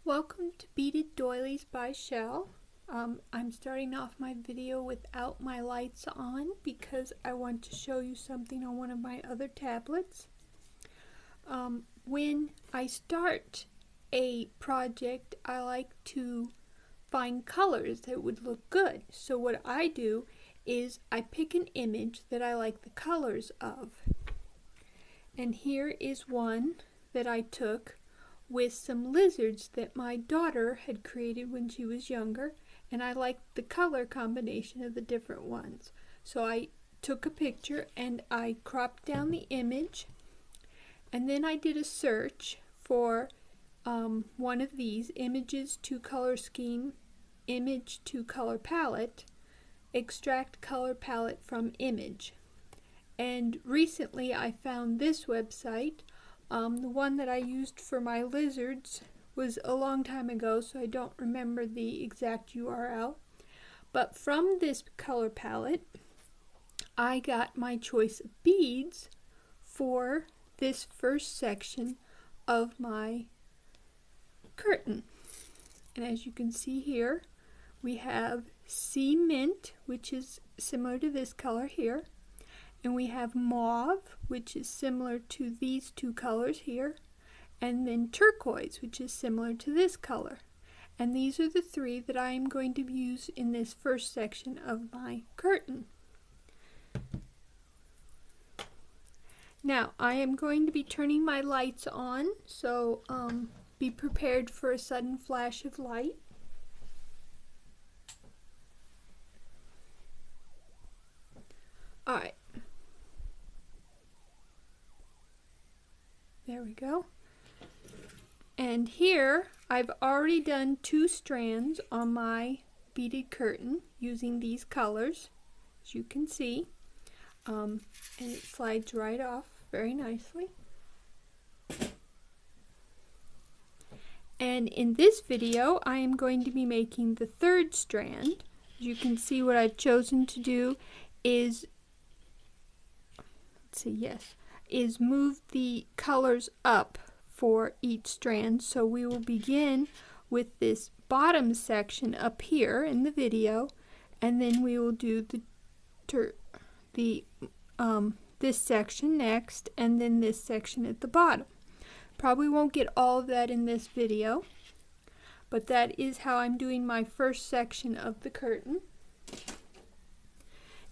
Welcome to Beaded Doilies by Shell. I'm starting off my video without my lights on because I want to show you something on one of my other tablets. When I start a project, I like to find colors that would look good. So what I do is I pick an image that I like the colors of. And here is one that I took with some lizards that my daughter had created when she was younger, and I liked the color combination of the different ones. So I took a picture and I cropped down the image, and then I did a search for one of these images to color scheme, image to color palette, extract color palette from image. And recently I found this website. The one that I used for my lizards was a long time ago, so I don't remember the exact URL. But from this color palette, I got my choice of beads for this first section of my curtain. And as you can see here, we have sea mint, which is similar to this color here. And we have mauve, which is similar to these two colors here, and then turquoise, which is similar to this color. And these are the three that I am going to use in this first section of my curtain. Now, I am going to be turning my lights on, so be prepared for a sudden flash of light. Alright. There we go. And here I've already done 2 strands on my beaded curtain using these colors, as you can see, and it slides right off very nicely. And in this video I am going to be making the 3rd strand. As you can see, what I've chosen to do is, is move the colors up for each strand. So we will begin with this bottom section up here in the video, and then we will do this section next, and then this section at the bottom. Probably won't get all of that in this video, but that is how I'm doing my first section of the curtain.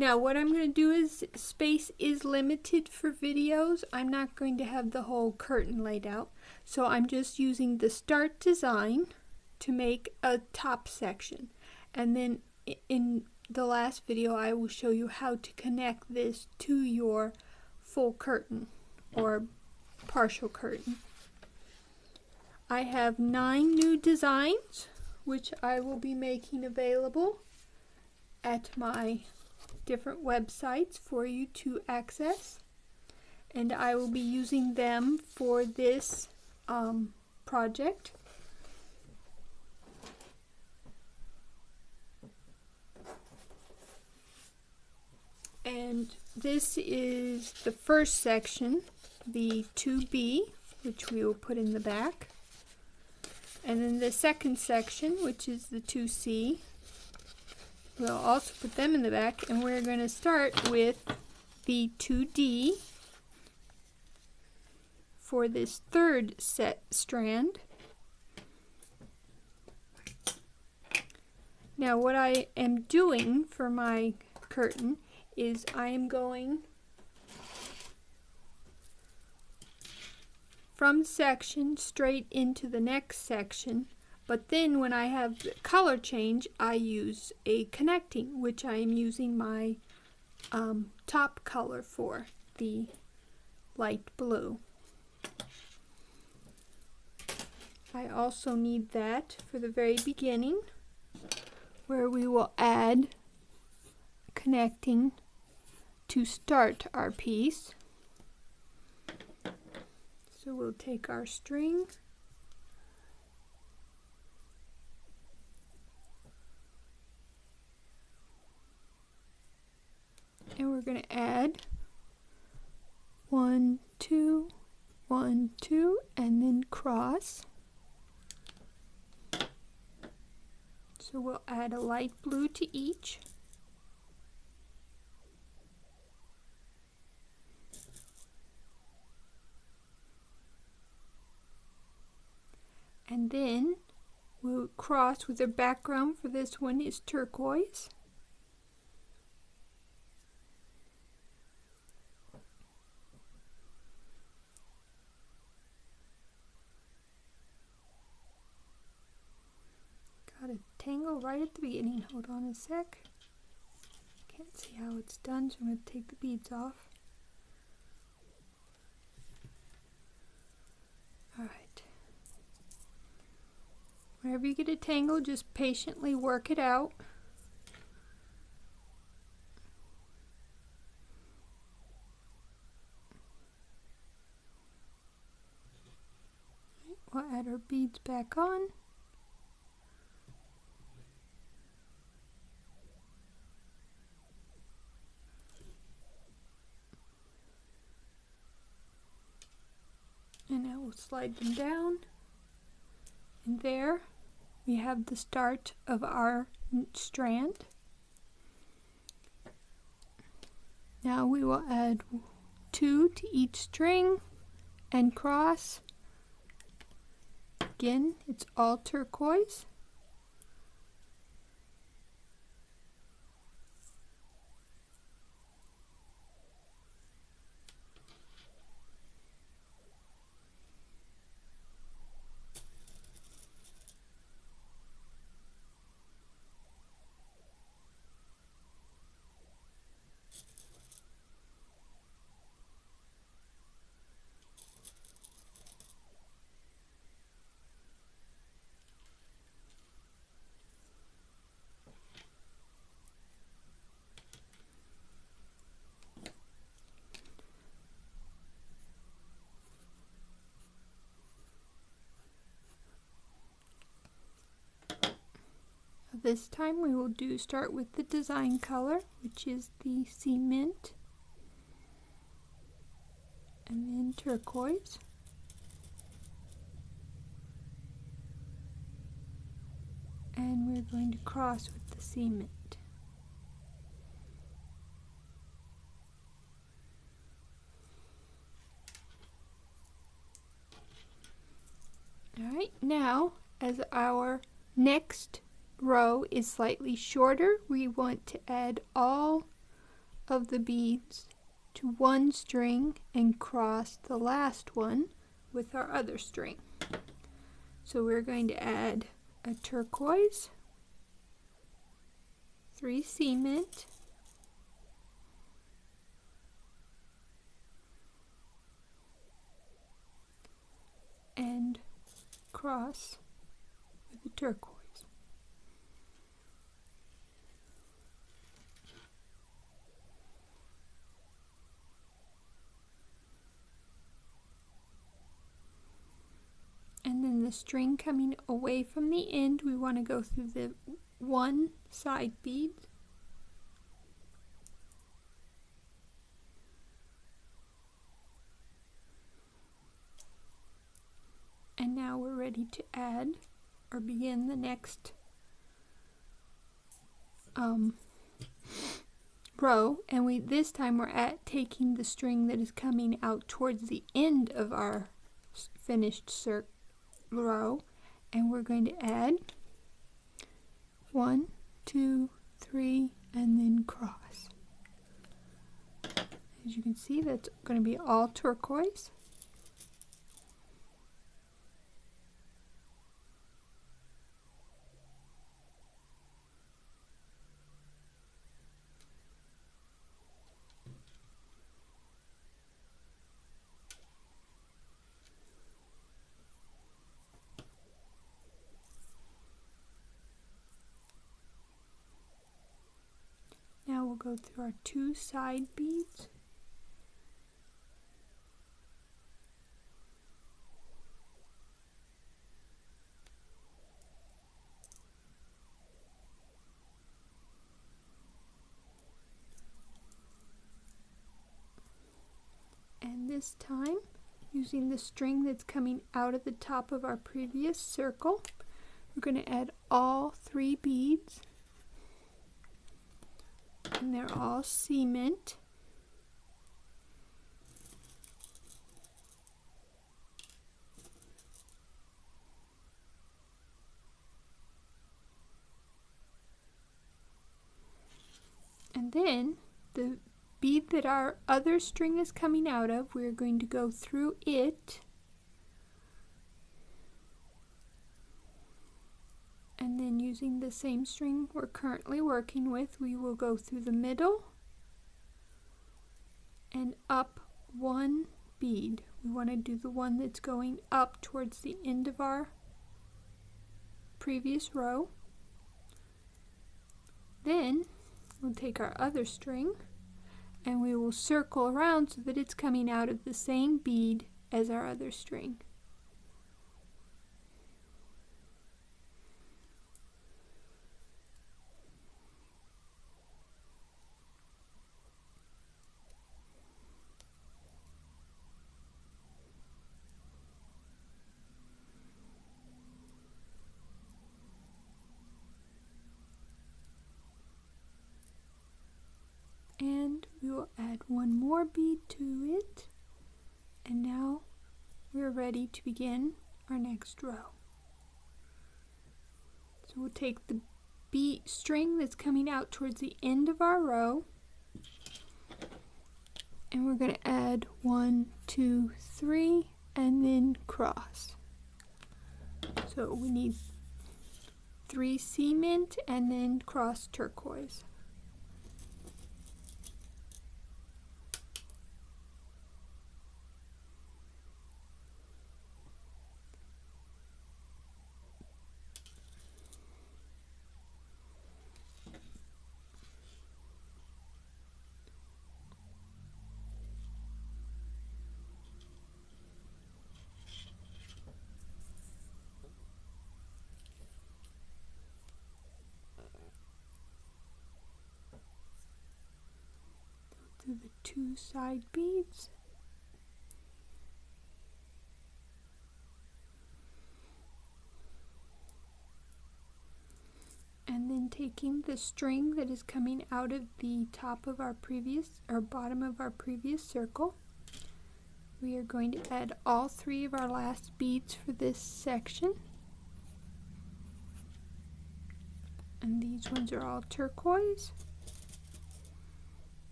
Now what I'm going to do is, space is limited for videos. I'm not going to have the whole curtain laid out, so I'm just using the start design to make a top section. And then in the last video I will show you how to connect this to your full curtain or partial curtain. I have 9 new designs which I will be making available at my different websites for you to access, and I will be using them for this project. And this is the first section, the 2B, which we will put in the back, and then the second section, which is the 2C. We'll also put them in the back, and we're going to start with the 2D for this 3rd set strand. Now what I am doing for my curtain is I am going from section straight into the next section. But then when I have the color change, I use a connecting, which I am using my top color for, the light blue. I also need that for the very beginning, where we will add connecting to start our piece. So we'll take our string, and we're going to add 1, 2, 1, 2, and then cross. So we'll add a light blue to each. And then we'll cross with our background for this one is turquoise. Got a tangle right at the beginning. Hold on a sec. Can't see how it's done, so I'm going to take the beads off. Alright. Whenever you get a tangle, just patiently work it out. We'll add our beads back on. And now we'll slide them down. And there we have the start of our strand. Now we will add 2 to each string and cross. Again, it's all turquoise. This time we will start with the design color, which is the cement, and then turquoise, and we're going to cross with the cement. Alright, now as our next row is slightly shorter, we want to add all of the beads to one string and cross the last one with our other string. So we're going to add a turquoise, 3 cement, and cross with the turquoise. And then the string coming away from the end, we want to go through the one side bead. And now we're ready to add or begin the next row, and this time we're taking the string that is coming out towards the end of our finished row, and we're going to add 1, 2, 3, and then cross. As you can see, that's going to be all turquoise. Now we'll go through our 2 side beads. And this time, using the string that's coming out of the top of our previous circle, We're going to add all 3 beads, and they're all cement. And then the bead that our other string is coming out of, we're going to go through it, and then using the same string we're currently working with, we will go through the middle and up 1 bead. We want to do the one that's going up towards the end of our previous row. Then we'll take our other string and we will circle around so that it's coming out of the same bead as our other string. And we will add 1 more bead to it, and now we're ready to begin our next row. So we'll take the bead string that's coming out towards the end of our row, and we're going to add 1, 2, 3, and then cross. So we need 3 cement and then cross turquoise. Through the 2 side beads. And then taking the string that is coming out of the top of our previous, or bottom of our previous circle, we are going to add all 3 of our last beads for this section. And these ones are all turquoise.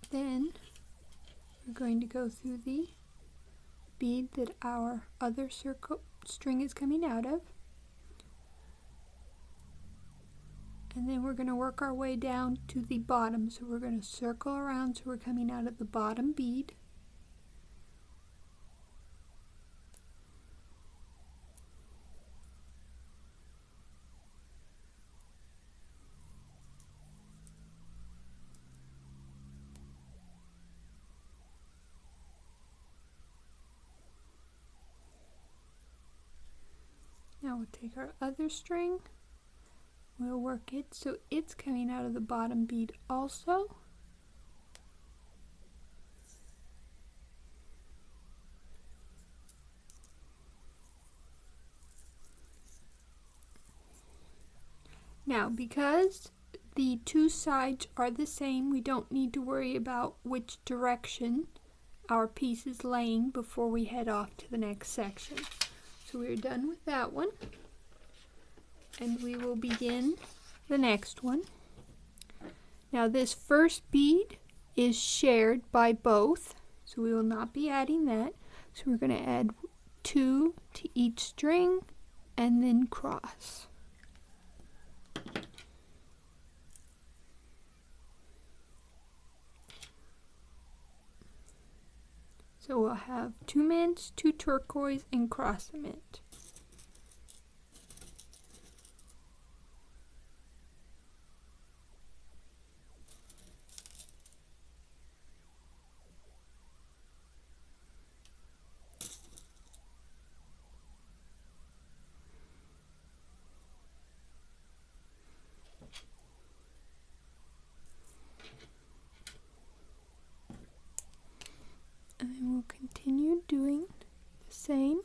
Then we're going to go through the bead that our other circle string is coming out of, and then we're going to work our way down to the bottom. So we're going to circle around so we're coming out of the bottom bead, now we'll take our other string, we'll work it so it's coming out of the bottom bead also. Now, because the 2 sides are the same, we don't need to worry about which direction our piece is laying before we head off to the next section. So we're done with that one, and we will begin the next one. Now this first bead is shared by both, so we will not be adding that. So we're going to add 2 to each string and then cross. So we'll have 2 mints, 2 turquoise, and cross a mint. And then we'll continue doing the same.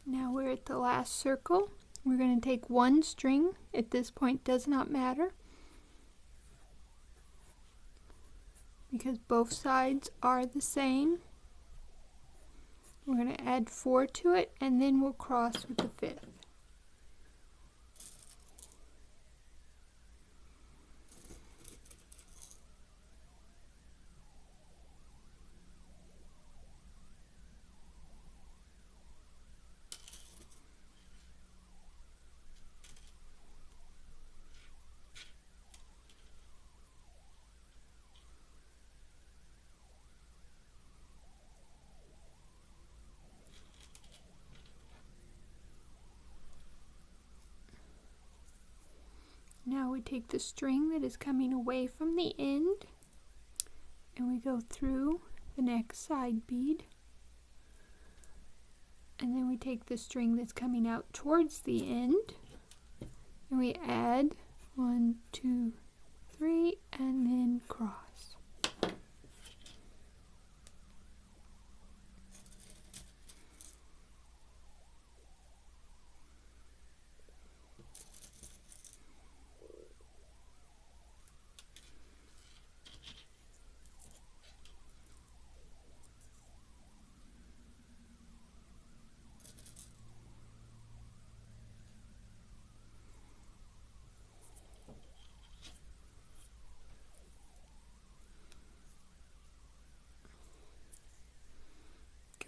Now we're at the last circle. We're going to take one string. At this point, does not matter because both sides are the same. We're going to add 4 to it, and then we'll cross with the 5th. Now we take the string that is coming away from the end and we go through the next side bead, and then we take the string that's coming out towards the end and we add 1, 2, 3 and then cross.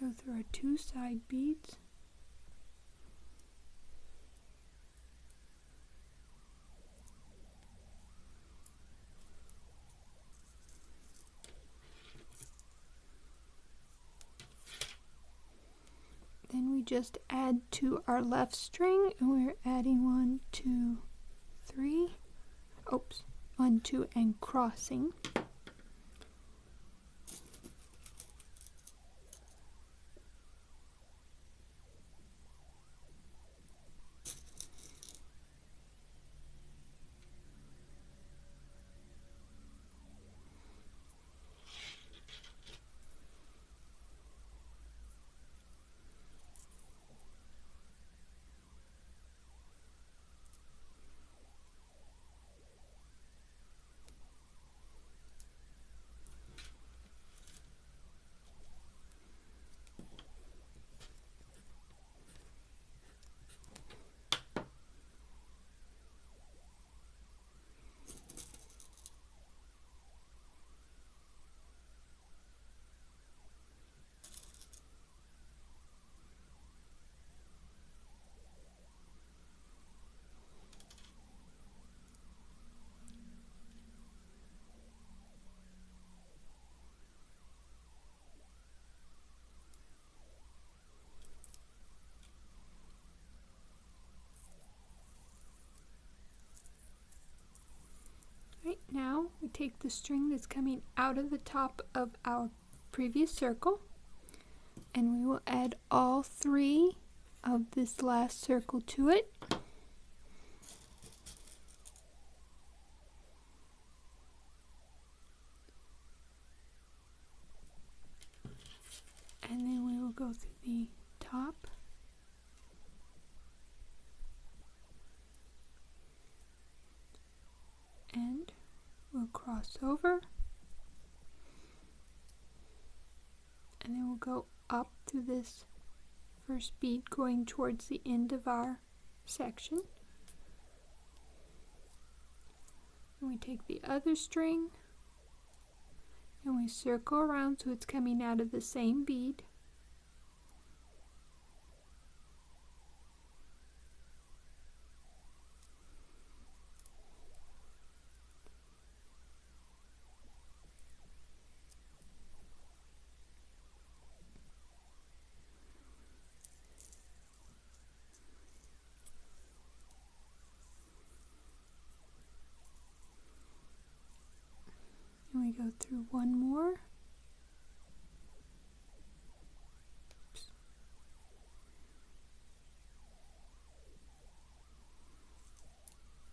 Go through our 2 side beads. Then we just add to our left string, and we're adding 1, 2, 3. Oops, 1, 2, and crossing. take the string that's coming out of the top of our previous circle, and we will add all 3 of this last circle to it. And then we will go through the top and we'll cross over, and then we'll go up through this first bead going towards the end of our section. And we take the other string and we circle around so it's coming out of the same bead. And we go through one more.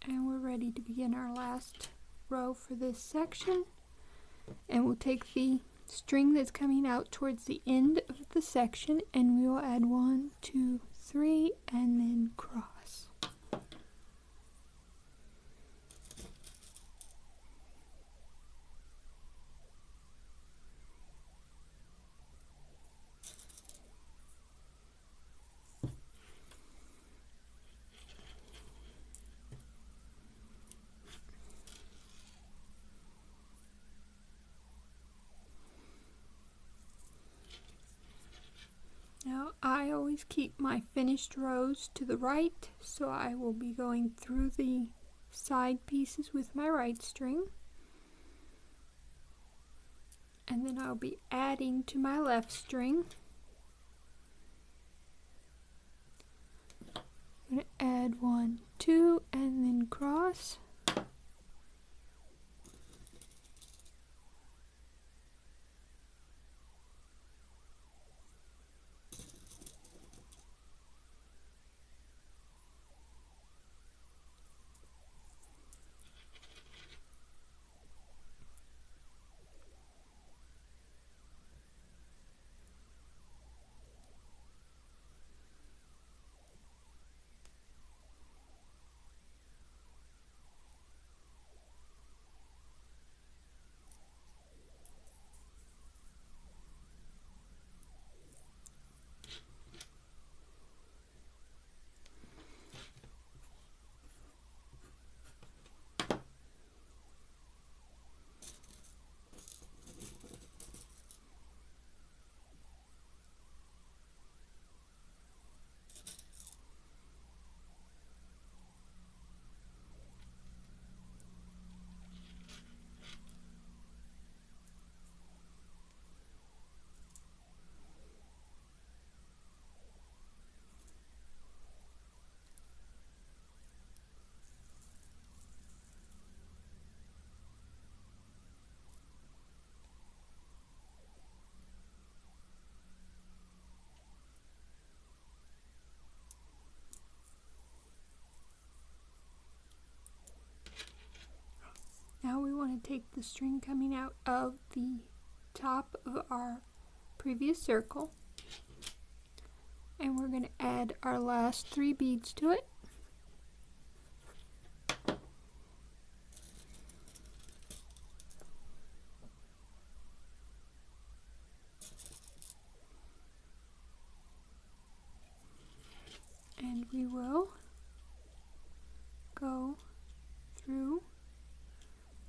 And we're ready to begin our last row for this section. And we'll take the string that's coming out towards the end of the section and we will add 1, 2, 3 and then cross. Now I always keep my finished rows to the right, so I will be going through the side pieces with my right string, and then I'll be adding to my left string. I'm going to add 1, 2 and then cross. Now we want to take the string coming out of the top of our previous circle and we're going to add our last 3 beads to it. And we will go through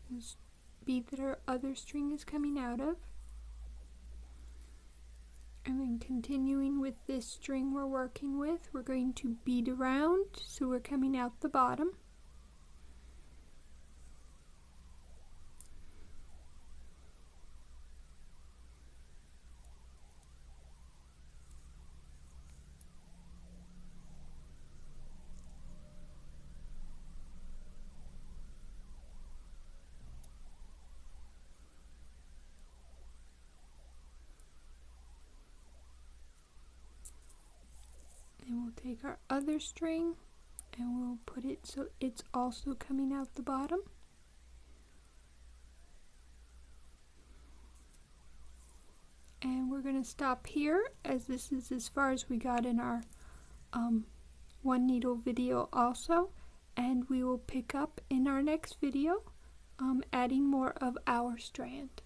this bead that our other string is coming out of, and then continuing with this string we're working with, we're going to bead around so we're coming out the bottom. we'll take our other string and we'll put it so it's also coming out the bottom. And we're going to stop here, as this is as far as we got in our one needle video also, and we will pick up in our next video adding more of our strand.